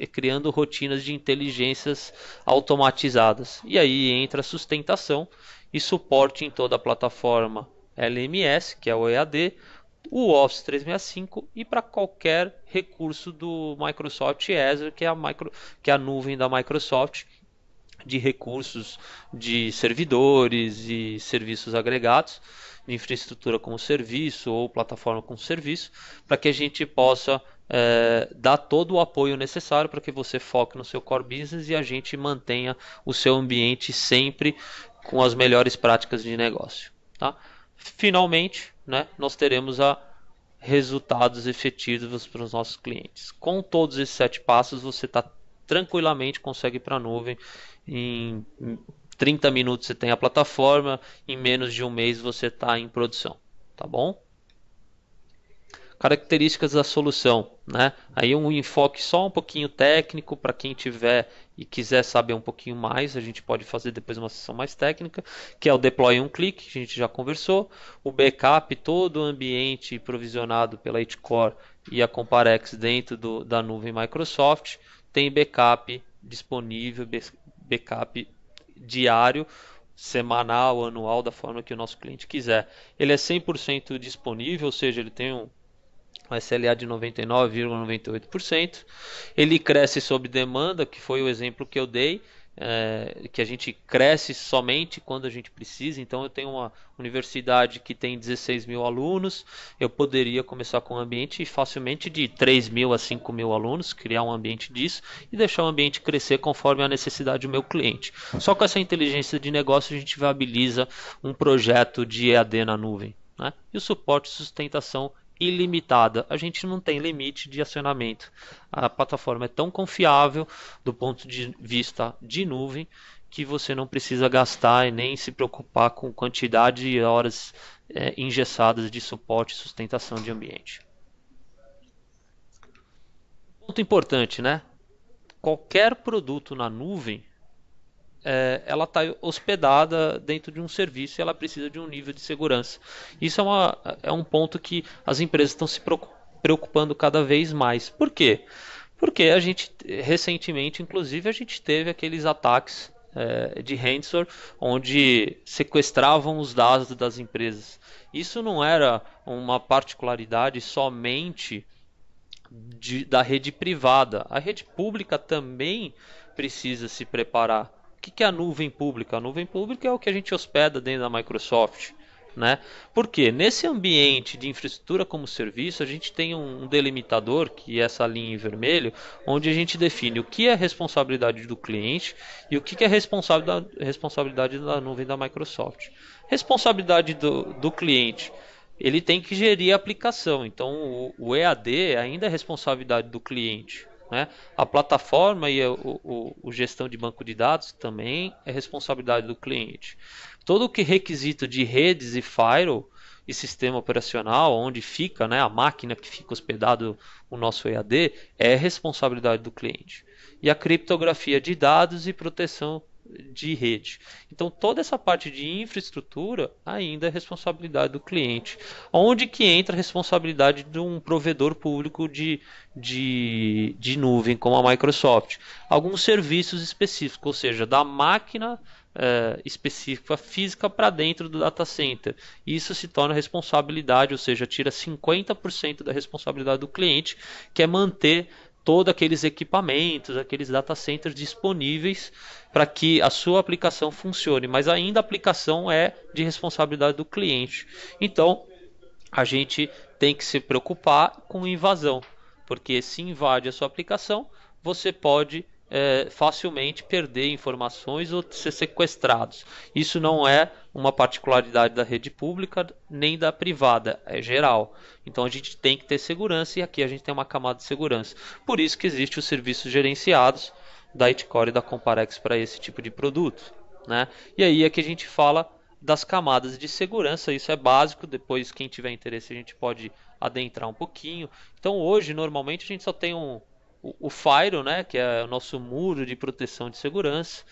criando rotinas de inteligências automatizadas. E aí entra a sustentação e suporte em toda a plataforma LMS, que é o EAD, o Office 365 e para qualquer recurso do Microsoft Azure, que é a nuvem da Microsoft, de recursos de servidores e serviços agregados, de infraestrutura como serviço ou plataforma como serviço, para que a gente possa dar todo o apoio necessário para que você foque no seu core business e a gente mantenha o seu ambiente sempre com as melhores práticas de negócio. Tá? Finalmente, né, nós teremos resultados efetivos para os nossos clientes. Com todos esses 7 passos, você tranquilamente consegue ir para a nuvem. Em 30 minutos você tem a plataforma, em menos de um mês você está em produção. Tá bom? Características da solução, né? Aí um enfoque só um pouquinho técnico para quem tiver e quiser saber um pouquinho mais, a gente pode fazer depois uma sessão mais técnica, que é o deploy em um clique, que a gente já conversou, o backup, todo o ambiente provisionado pela Itcore e a Comparex dentro da nuvem Microsoft, tem backup disponível, backup diário, semanal, anual, da forma que o nosso cliente quiser. Ele é 100% disponível, ou seja, ele tem um SLA de 99,98%. Ele cresce sob demanda, que foi o exemplo que eu dei, que a gente cresce somente quando a gente precisa. Então eu tenho uma universidade que tem 16 mil alunos, eu poderia começar com um ambiente facilmente de 3 mil a 5 mil alunos, criar um ambiente disso e deixar o ambiente crescer conforme a necessidade do meu cliente. Só com essa inteligência de negócio a gente viabiliza um projeto de EAD na nuvem, né? E o suporte e sustentação ilimitada. A gente não tem limite de acionamento. A plataforma é tão confiável do ponto de vista de nuvem que você não precisa gastar e nem se preocupar com quantidade de horas engessadas de suporte e sustentação de ambiente. Ponto importante, né? Qualquer produto na nuvem ela está hospedada dentro de um serviço e ela precisa de um nível de segurança. Isso é um ponto que as empresas estão se preocupando cada vez mais. Por quê? Porque a gente, recentemente, inclusive, a gente teve aqueles ataques de ransomware, onde sequestravam os dados das empresas. Isso não era uma particularidade somente da rede privada. A rede pública também precisa se preparar. O que é a nuvem pública? A nuvem pública é o que a gente hospeda dentro da Microsoft, né? Porque nesse ambiente de infraestrutura como serviço, a gente tem um delimitador, que é essa linha em vermelho, onde a gente define o que é responsabilidade do cliente e o que é responsabilidade da nuvem da Microsoft. Responsabilidade do cliente, ele tem que gerir a aplicação, então o EAD ainda é responsabilidade do cliente. Né? A plataforma e o gestão de banco de dados também é responsabilidade do cliente. Todo o que requisito de redes e firewall e sistema operacional, onde fica, né, a máquina que fica hospedado o nosso EAD, é responsabilidade do cliente. E a criptografia de dados e proteção de rede. Então toda essa parte de infraestrutura ainda é responsabilidade do cliente. Onde que entra a responsabilidade de um provedor público de nuvem como a Microsoft? Alguns serviços específicos, ou seja, da máquina específica física para dentro do data center. Isso se torna responsabilidade, ou seja, tira 50% da responsabilidade do cliente, que é manter todos aqueles equipamentos, aqueles data centers disponíveis para que a sua aplicação funcione, mas ainda a aplicação é de responsabilidade do cliente. Então, a gente tem que se preocupar com invasão, porque se invade a sua aplicação, você pode facilmente perder informações ou ser sequestrados. Isso não é uma particularidade da rede pública nem da privada, é geral. Então a gente tem que ter segurança e aqui a gente tem uma camada de segurança. Por isso que existem os serviços gerenciados da Itcore e da Comparex para esse tipo de produto, né? E aí é que a gente fala das camadas de segurança, isso é básico, depois quem tiver interesse a gente pode adentrar um pouquinho. Então hoje normalmente a gente só tem o firewall, né, que é o nosso muro de proteção de segurança,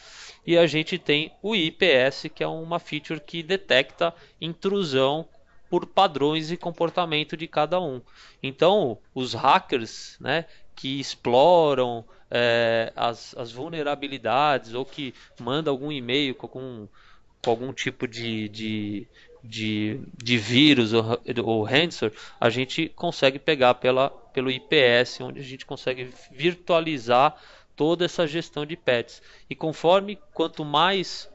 e a gente tem o IPS, que é uma feature que detecta intrusão por padrões e comportamento de cada um. Então, os hackers, né, que exploram as vulnerabilidades ou que mandam algum e-mail com algum tipo de vírus ou ransomware, a gente consegue pegar pelo IPS, onde a gente consegue virtualizar toda essa gestão de patches. E quanto mais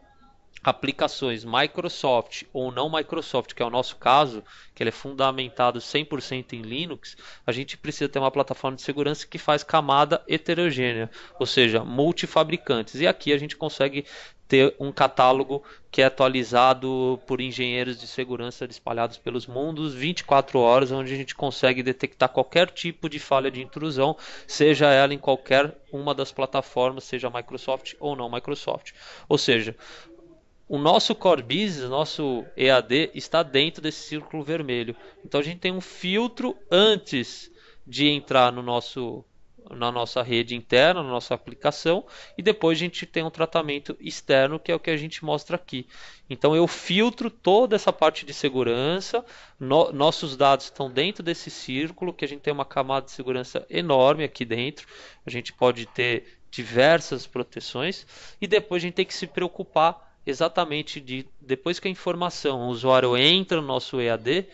aplicações Microsoft ou não Microsoft, que é o nosso caso, que ele é fundamentado 100% em Linux, a gente precisa ter uma plataforma de segurança que faz camada heterogênea, ou seja, multifabricantes. E aqui a gente consegue ter um catálogo que é atualizado por engenheiros de segurança espalhados pelos mundos 24 horas, onde a gente consegue detectar qualquer tipo de falha de intrusão, seja ela em qualquer uma das plataformas, seja Microsoft ou não Microsoft. Ou seja, o nosso core business, nosso EAD, está dentro desse círculo vermelho. Então a gente tem um filtro antes de entrar na nossa rede interna, na nossa aplicação, e depois a gente tem um tratamento externo, que é o que a gente mostra aqui. Então eu filtro toda essa parte de segurança, nossos dados estão dentro desse círculo, que a gente tem uma camada de segurança enorme aqui dentro, a gente pode ter diversas proteções, e depois a gente tem que se preocupar exatamente depois que a informação, o usuário entra no nosso EAD,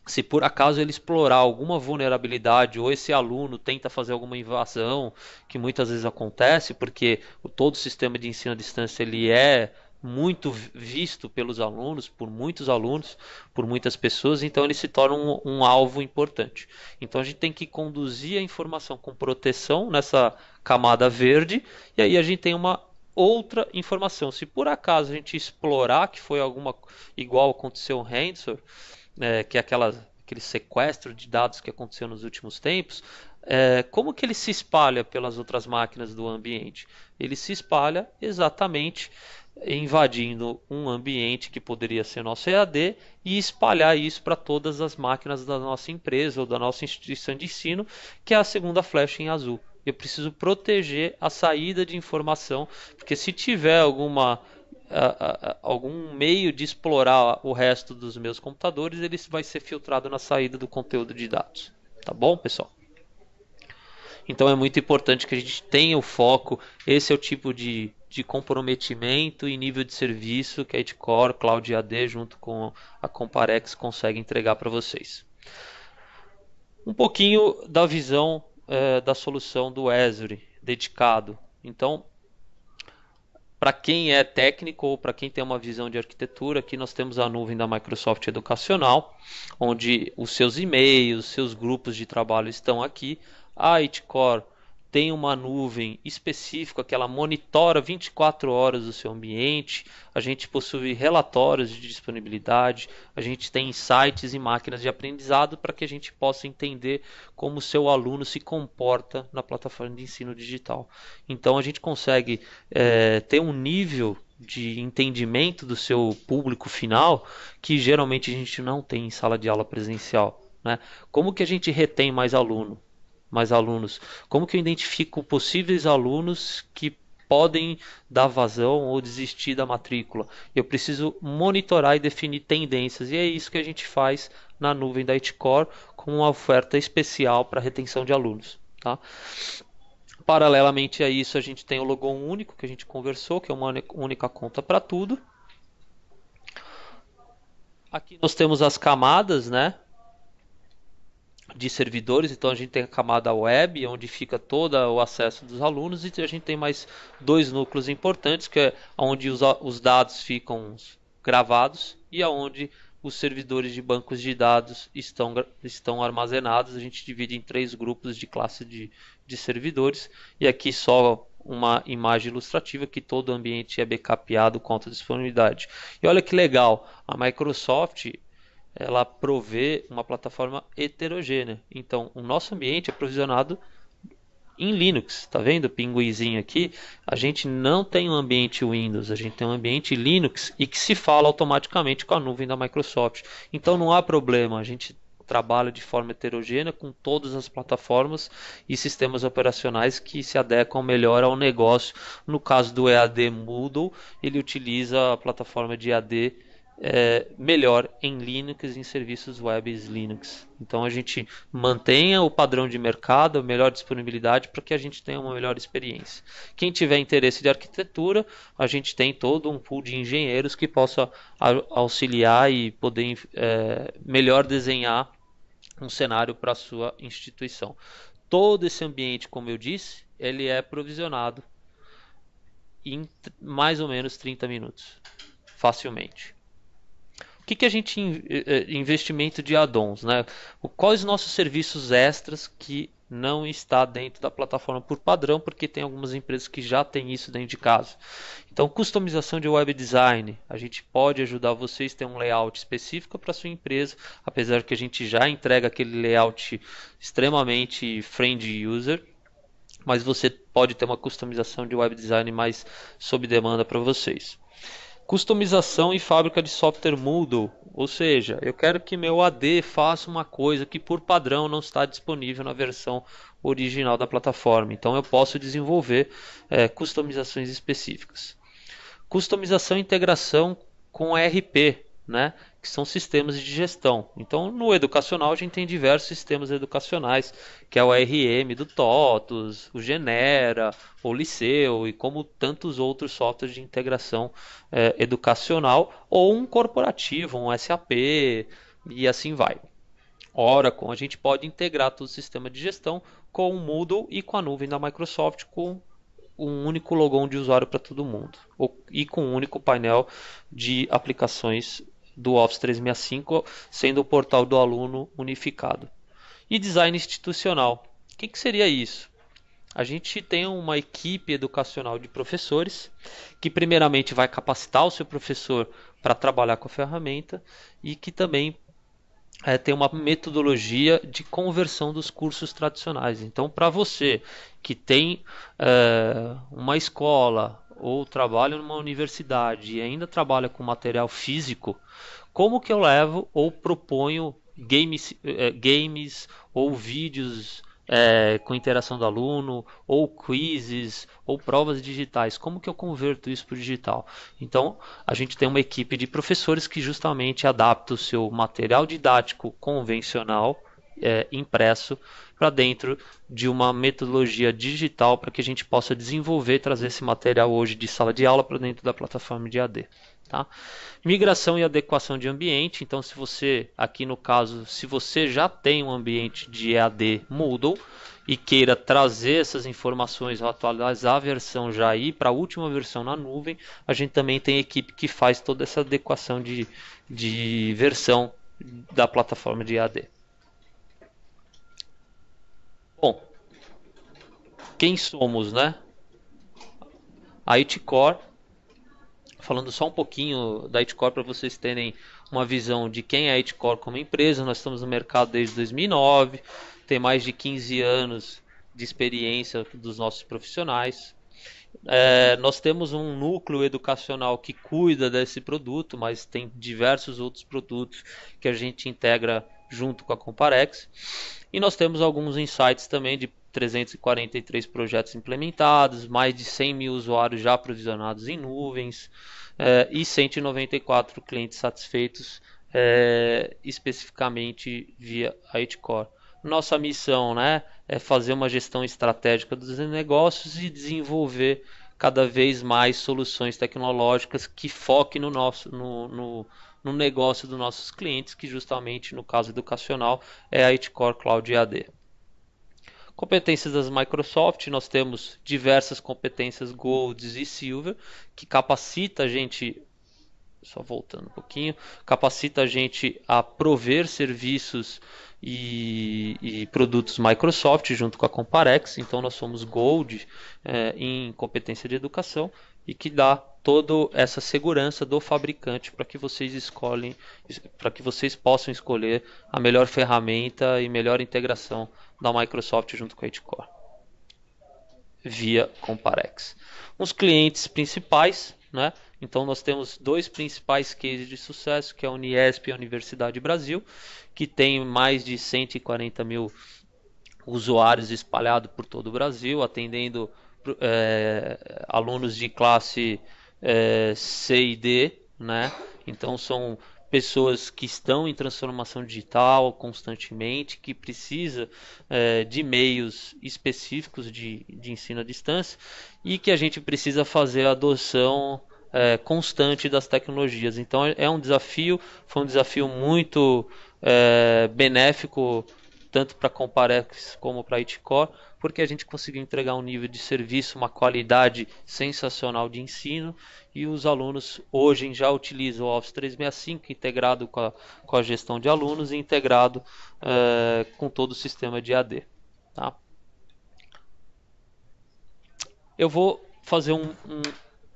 se por acaso ele explorar alguma vulnerabilidade ou esse aluno tenta fazer alguma invasão, que muitas vezes acontece, porque todo o sistema de ensino à distância ele é muito visto pelos alunos, por muitas pessoas, então ele se torna um alvo importante. Então a gente tem que conduzir a informação com proteção nessa camada verde, e aí a gente tem uma outra informação. Se por acaso a gente explorar, que foi alguma igual aconteceu o Ransom, que é aquele sequestro de dados que aconteceu nos últimos tempos, como que ele se espalha pelas outras máquinas do ambiente? Ele se espalha exatamente invadindo um ambiente que poderia ser nosso EAD e espalhar isso para todas as máquinas da nossa empresa ou da nossa instituição de ensino, que é a segunda flecha em azul. Eu preciso proteger a saída de informação, porque se tiver algum meio de explorar o resto dos meus computadores, ele vai ser filtrado na saída do conteúdo de dados. Tá bom, pessoal? Então é muito importante que a gente tenha o foco. Esse é o tipo de comprometimento e nível de serviço que a Edcore, Cloud AD, junto com a Comparex, consegue entregar para vocês. Um pouquinho da visão da solução do Azure dedicado. Então, para quem é técnico ou para quem tem uma visão de arquitetura, aqui nós temos a nuvem da Microsoft Educacional, onde os seus e-mails, seus grupos de trabalho estão aqui. A Itcore tem uma nuvem específica que ela monitora 24 horas o seu ambiente. A gente possui relatórios de disponibilidade, a gente tem insights e máquinas de aprendizado para que a gente possa entender como o seu aluno se comporta na plataforma de ensino digital. Então a gente consegue ter um nível de entendimento do seu público final que geralmente a gente não tem em sala de aula presencial, né? Como que a gente retém mais alunos? Como que eu identifico possíveis alunos que podem dar vazão ou desistir da matrícula? Eu preciso monitorar e definir tendências, e é isso que a gente faz na nuvem da Itcore com uma oferta especial para retenção de alunos, tá? Paralelamente a isso, a gente tem o logon único que a gente conversou, que é uma única conta para tudo. Aqui nós temos as camadas, né, de servidores. Então a gente tem a camada web, onde fica todo o acesso dos alunos, e a gente tem mais dois núcleos importantes, que é onde os dados ficam gravados e aonde os servidores de bancos de dados estão armazenados. A gente divide em três grupos de classe de servidores, e aqui só uma imagem ilustrativa que todo o ambiente é backupado com alta disponibilidade. E olha que legal, a Microsoft ela provê uma plataforma heterogênea. Então, o nosso ambiente é provisionado em Linux. Tá vendo o pinguinzinho aqui? A gente não tem um ambiente Windows, a gente tem um ambiente Linux e que se fala automaticamente com a nuvem da Microsoft. Então, não há problema, a gente trabalha de forma heterogênea com todas as plataformas e sistemas operacionais que se adequam melhor ao negócio. No caso do EAD Moodle, ele utiliza a plataforma de EAD melhor em Linux, em serviços web Linux. Então a gente mantenha o padrão de mercado, a melhor disponibilidade para que a gente tenha uma melhor experiência. Quem tiver interesse de arquitetura, a gente tem todo um pool de engenheiros que possa auxiliar e poder melhor desenhar um cenário para a sua instituição. Todo esse ambiente, como eu disse, ele é provisionado em mais ou menos 30 minutos, facilmente. O que a gente investimento de add-ons, né? Quais os nossos serviços extras que não está dentro da plataforma por padrão, porque tem algumas empresas que já têm isso dentro de casa. Então, customização de web design, a gente pode ajudar vocês a ter um layout específico para sua empresa, apesar que a gente já entrega aquele layout extremamente friendly user, mas você pode ter uma customização de web design mais sob demanda para vocês. Customização e fábrica de software Moodle, ou seja, eu quero que meu AD faça uma coisa que por padrão não está disponível na versão original da plataforma. Então eu posso desenvolver customizações específicas. Customização e integração com ERP, né? Que são sistemas de gestão. Então, no educacional, a gente tem diversos sistemas educacionais, que é o ARM do TOTUS, o Genera, o Liceu e como tantos outros softwares de integração educacional, ou um corporativo, um SAP, e assim vai. Oracle, a gente pode integrar todo o sistema de gestão com o Moodle e com a nuvem da Microsoft, com um único login de usuário para todo mundo e com um único painel de aplicações do Office 365, sendo o portal do aluno unificado. E design institucional. O que seria isso? A gente tem uma equipe educacional de professores que primeiramente vai capacitar o seu professor para trabalhar com a ferramenta e que também tem uma metodologia de conversão dos cursos tradicionais. Então, para você que tem uma escola ou trabalha numa universidade e ainda trabalha com material físico, como que eu levo ou proponho games ou vídeos com interação do aluno, ou quizzes, ou provas digitais? Como que eu converto isso para o digital? Então, a gente tem uma equipe de professores que justamente adapta o seu material didático convencional, impresso, para dentro de uma metodologia digital para que a gente possa desenvolver e trazer esse material hoje de sala de aula para dentro da plataforma de AD. Tá? Migração e adequação de ambiente. Então, se você, aqui no caso, se você já tem um ambiente de EAD Moodle e queira trazer essas informações ou atualizar a versão já ir para a última versão na nuvem, a gente também tem equipe que faz toda essa adequação de versão da plataforma de EAD. Bom, quem somos, né? A Itcore. Falando só um pouquinho da Itcore para vocês terem uma visão de quem é a Itcore como empresa. Nós estamos no mercado desde 2009, tem mais de 15 anos de experiência dos nossos profissionais. Nós temos um núcleo educacional que cuida desse produto, mas tem diversos outros produtos que a gente integra junto com a Comparex. E nós temos alguns insights também de 343 projetos implementados, mais de 100 mil usuários já provisionados em nuvens e 194 clientes satisfeitos especificamente via a Itcore. Nossa missão, né, é fazer uma gestão estratégica dos negócios e desenvolver cada vez mais soluções tecnológicas que foquem no negócio dos nossos clientes, que justamente no caso educacional é a Itcore Cloud EAD. Competências das Microsoft, nós temos diversas competências Gold e Silver, que capacita a gente, só voltando um pouquinho, capacita a gente a prover serviços e produtos Microsoft junto com a Comparex. Então nós somos Gold em competência de educação e que dá toda essa segurança do fabricante para que vocês possam escolher a melhor ferramenta e melhor integração da Microsoft junto com a Itcore via Comparex. Os clientes principais, né? Então nós temos dois principais cases de sucesso, que é a Uniesp e a Universidade Brasil, que tem mais de 140 mil usuários espalhados por todo o Brasil, atendendo alunos de classe C e D, né? Então são pessoas que estão em transformação digital constantemente, que precisa de meios específicos de ensino à distância e que a gente precisa fazer a adoção constante das tecnologias. Então é um desafio, foi um desafio muito benéfico tanto para Comparex como para Itcore, porque a gente conseguiu entregar um nível de serviço, uma qualidade sensacional de ensino, e os alunos hoje já utilizam o Office 365 integrado com a gestão de alunos e integrado com todo o sistema de AD. Tá? Eu vou fazer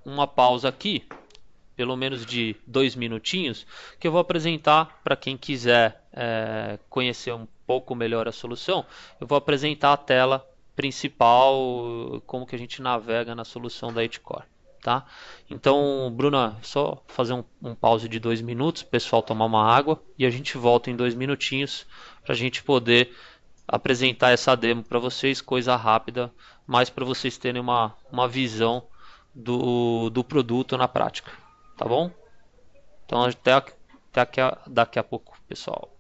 uma pausa aqui, pelo menos de 2 minutinhos, que eu vou apresentar para quem quiser conhecer um pouco melhor a solução. Eu vou apresentar a tela principal, como que a gente navega na solução da Itcore. Tá? Então, Bruna, só fazer um pause de 2 minutos, o pessoal tomar uma água e a gente volta em 2 minutinhos para a gente poder apresentar essa demo para vocês, coisa rápida, mas para vocês terem uma visão do produto na prática, tá bom? Então até daqui a pouco, pessoal.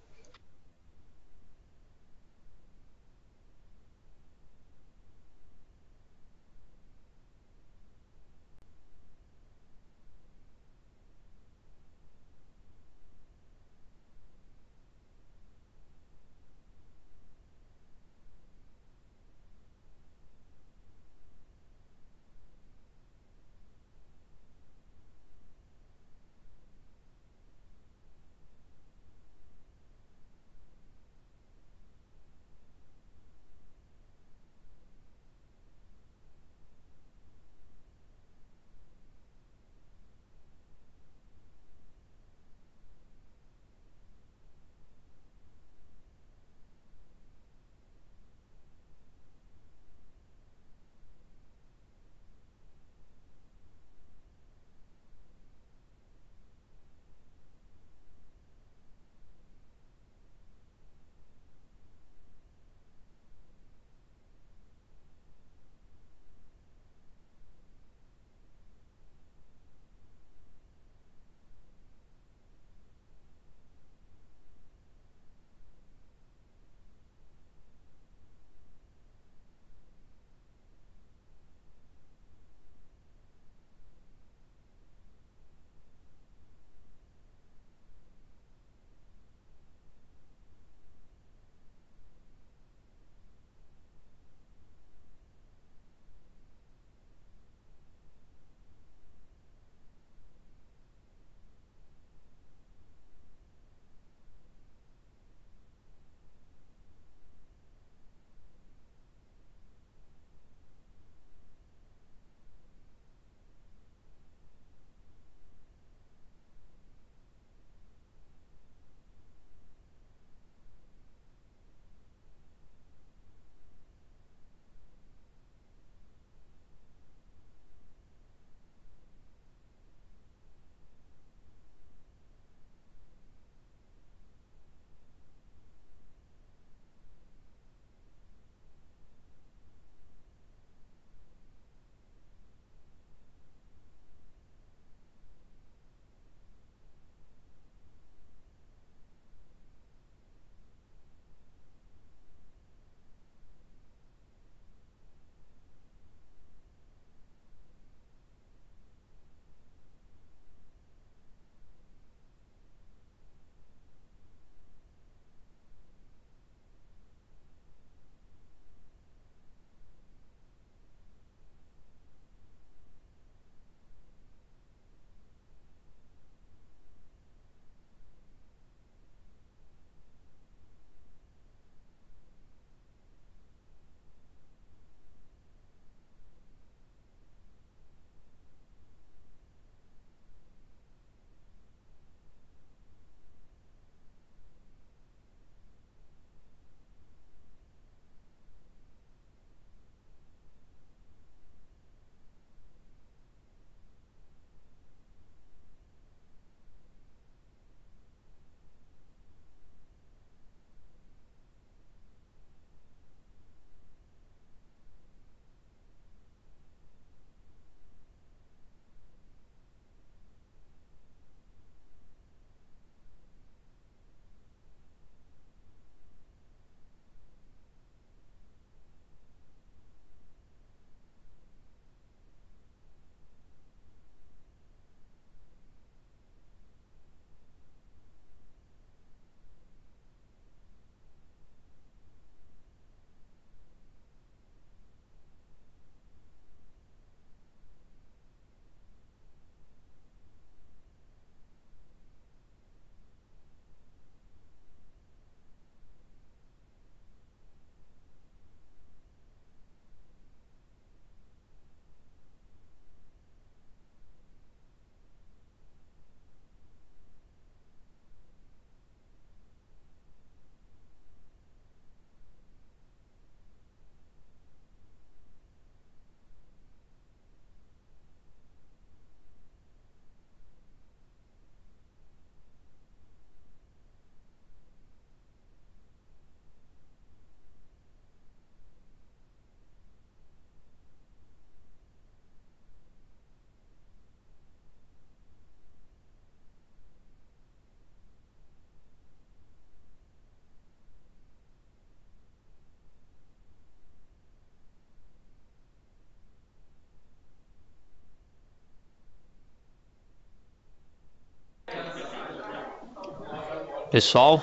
Pessoal,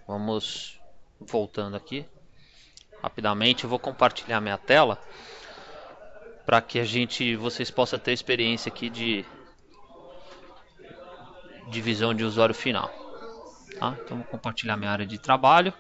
vamos voltando aqui rapidamente. Eu vou compartilhar minha tela para que vocês possam ter experiência aqui de visão de usuário final. Tá? Então vou compartilhar minha área de trabalho.